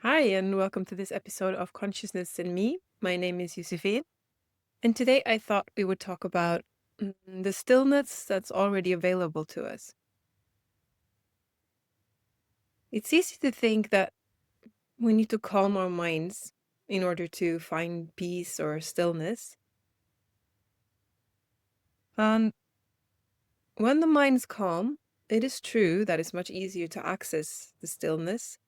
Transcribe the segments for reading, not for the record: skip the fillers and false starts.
Hi, and welcome to this episode of Consciousness and Me. My name is Josephine, and today I thought we would talk about the stillness that's already available to us. It's easy to think that we need to calm our minds in order to find peace or stillness. And when the mind's calm, it is true that it's much easier to access the stillness.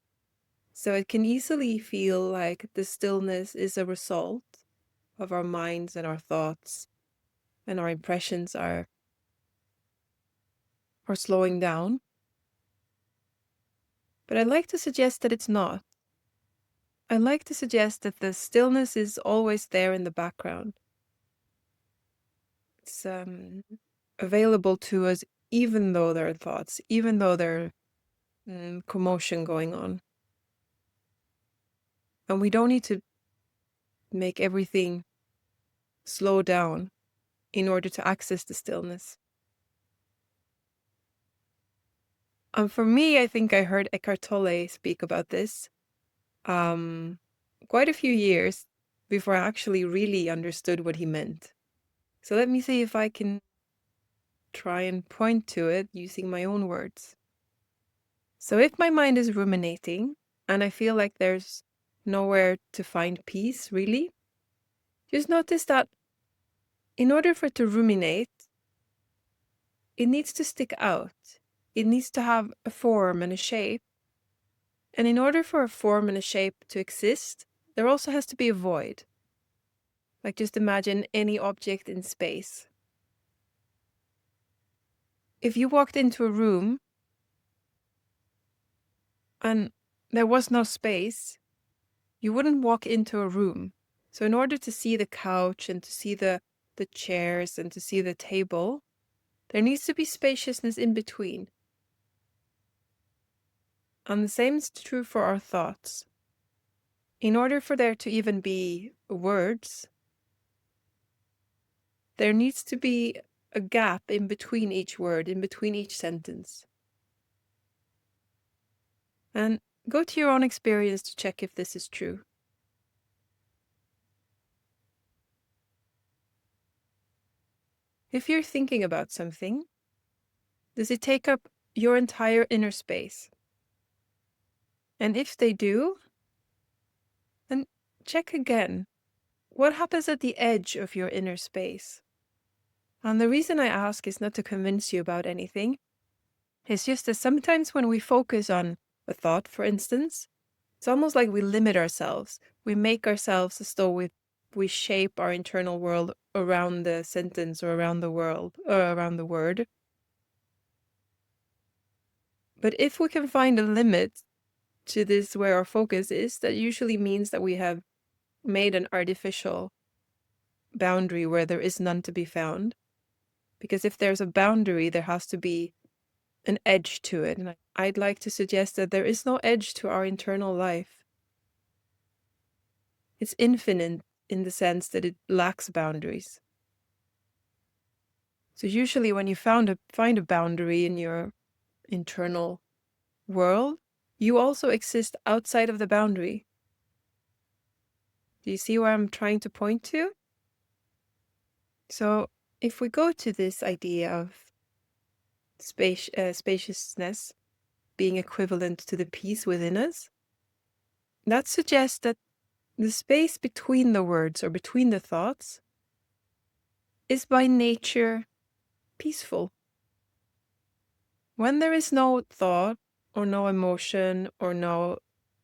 So it can easily feel like the stillness is a result of our minds and our thoughts, and our impressions are slowing down. But I'd like to suggest that it's not. I'd like to suggest that the stillness is always there in the background. It's available to us even though there are thoughts, even though there are commotion going on. And we don't need to make everything slow down in order to access the stillness. For me, I think I heard Eckhart Tolle speak about this quite a few years before I actually really understood what he meant. So let me see if I can try and point to it using my own words. So if my mind is ruminating and I feel like there's nowhere to find peace, really, just notice that in order for it to ruminate, it needs to stick out. It needs to have a form and a shape. And in order for a form and a shape to exist, there also has to be a void. Like just imagine any object in space. If you walked into a room and there was no space, you wouldn't walk into a room. So in order to see the couch and to see the chairs and to see the table, there needs to be spaciousness in between. And the same is true for our thoughts. In order for there to even be words, there needs to be a gap in between each word, in between each sentence. And go to your own experience to check if this is true. If you're thinking about something, does it take up your entire inner space? And if they do, then check again. What happens at the edge of your inner space? And the reason I ask is not to convince you about anything. It's just that sometimes when we focus on a thought, for instance, it's almost like we limit ourselves. We make ourselves as though we shape our internal world around the sentence or around the world or around the word. But if we can find a limit to this where our focus is, that usually means that we have made an artificial boundary where there is none to be found. Because if there's a boundary, there has to be an edge to it. And I'd like to suggest that there is no edge to our internal life. It's infinite in the sense that it lacks boundaries. So usually when you find a boundary in your internal world, you also exist outside of the boundary. Do you see where I'm trying to point to? So if we go to this idea of spaciousness being equivalent to the peace within us, that suggests that the space between the words or between the thoughts is by nature peaceful. When there is no thought or no emotion or no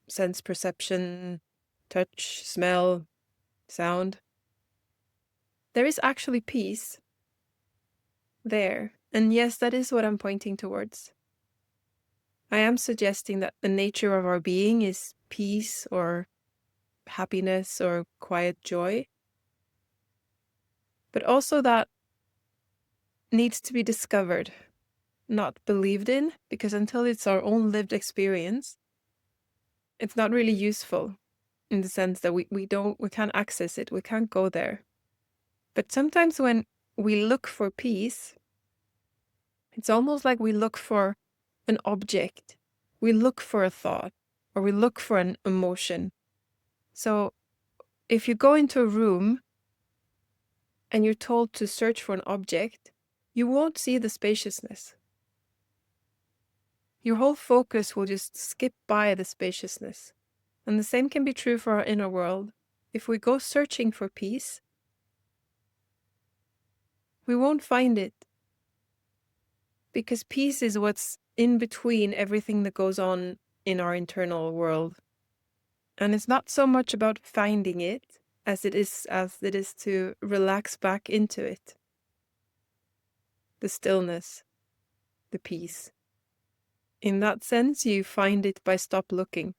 sense perception, touch, smell, sound, there is actually peace there. And yes, that is what I'm pointing towards. I am suggesting that the nature of our being is peace or happiness or quiet joy, but also that needs to be discovered, not believed in, because until it's our own lived experience, it's not really useful in the sense that we can't access it, we can't go there. But sometimes when we look for peace, it's almost like we look for an object, we look for a thought, or we look for an emotion. So if you go into a room and you're told to search for an object, you won't see the spaciousness. Your whole focus will just skip by the spaciousness. And the same can be true for our inner world. If we go searching for peace, we won't find it. Because peace is what's in between everything that goes on in our internal world. And it's not so much about finding it as it is to relax back into it. The stillness, the peace. In that sense, you find it by stop looking.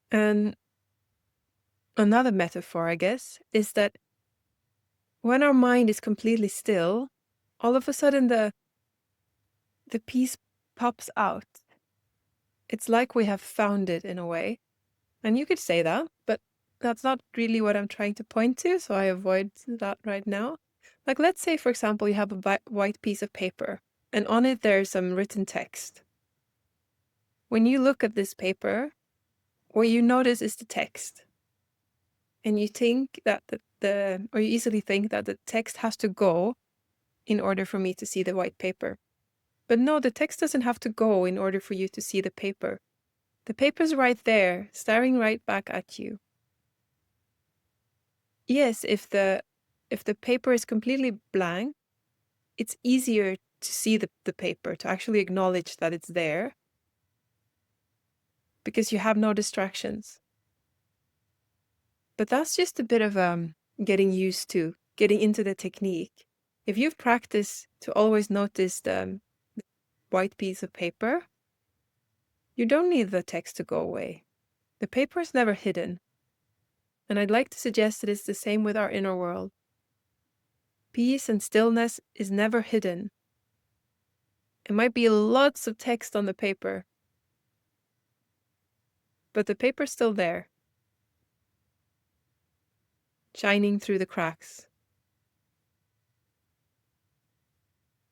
And another metaphor, I guess, is that when our mind is completely still, all of a sudden the peace pops out. It's like we have found it in a way. And you could say that, but that's not really what I'm trying to point to, so I avoid that right now. Like, let's say, for example, you have a white piece of paper, and on it there's some written text. When you look at this paper, what you notice is the text. And you think that or you easily think that the text has to go in order for me to see the white paper. But no, the text doesn't have to go in order for you to see the paper. The paper's right there, staring right back at you. Yes, if the paper is completely blank, it's easier to see the paper, to actually acknowledge that it's there, because you have no distractions. But that's just a bit of getting used to, getting into the technique. If you've practiced to always notice the white piece of paper, you don't need the text to go away. The paper is never hidden. And I'd like to suggest that it's the same with our inner world. Peace and stillness is never hidden. It might be lots of text on the paper, but the paper's still there, shining through the cracks,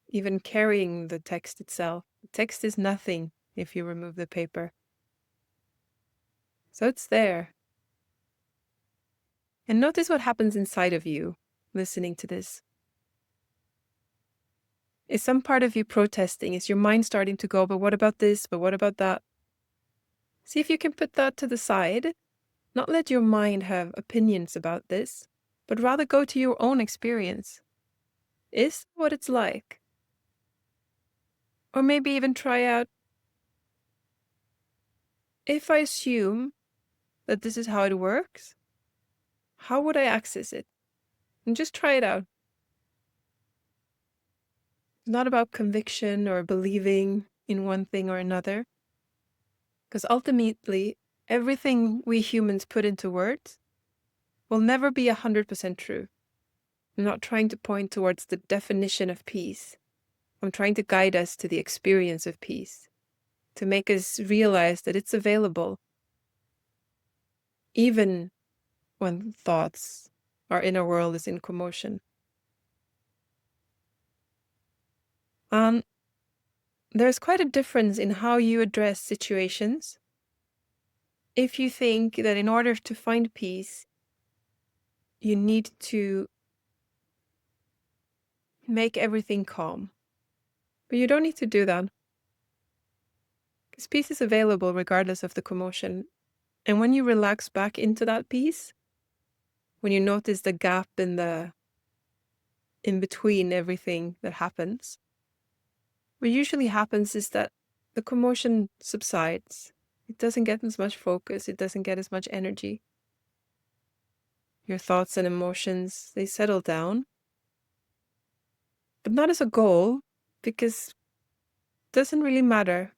even carrying the text itself. The text is nothing if you remove the paper. So it's there. And notice what happens inside of you listening to this. Is some part of you protesting? Is your mind starting to go, but what about this? But what about that? See if you can put that to the side. Not let your mind have opinions about this, but rather go to your own experience. Is what it's like? Or maybe even try out, if I assume that this is how it works, how would I access it? And just try it out. It's not about conviction or believing in one thing or another. Because ultimately, everything we humans put into words will never be 100% true. I'm not trying to point towards the definition of peace. I'm trying to guide us to the experience of peace, to make us realize that it's available, even when thoughts, our inner world is in commotion. There's quite a difference in how you address situations. If you think that in order to find peace, you need to make everything calm. But you don't need to do that. Because peace is available regardless of the commotion. And when you relax back into that peace, when you notice the gap in between everything that happens, what usually happens is that the commotion subsides. It doesn't get as much focus. It doesn't get as much energy. Your thoughts and emotions, they settle down. But not as a goal, because it doesn't really matter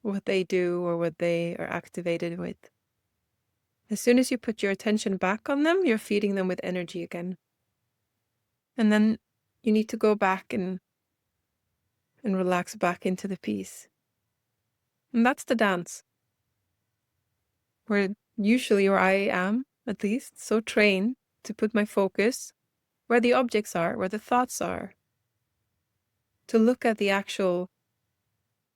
what they do or what they are activated with. As soon as you put your attention back on them, you're feeding them with energy again. And then you need to go back and relax back into the peace. And that's the dance. Where usually, or I am at least, so trained to put my focus where the objects are, where the thoughts are. To look at the actual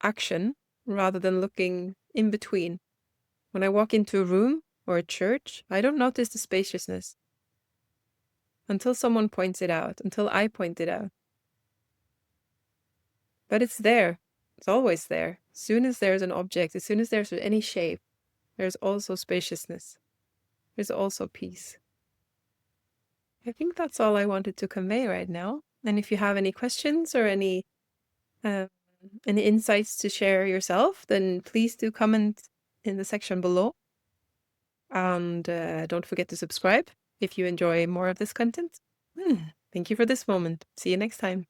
action rather than looking in between. When I walk into a room or a church, I don't notice the spaciousness until someone points it out, until I point it out. But it's there. It's always there. As soon as there's an object, as soon as there's any shape, there's also spaciousness. There's also peace. I think that's all I wanted to convey right now. And if you have any questions or any insights to share yourself, then please do comment in the section below. And don't forget to subscribe if you enjoy more of this content. Thank you for this moment. See you next time.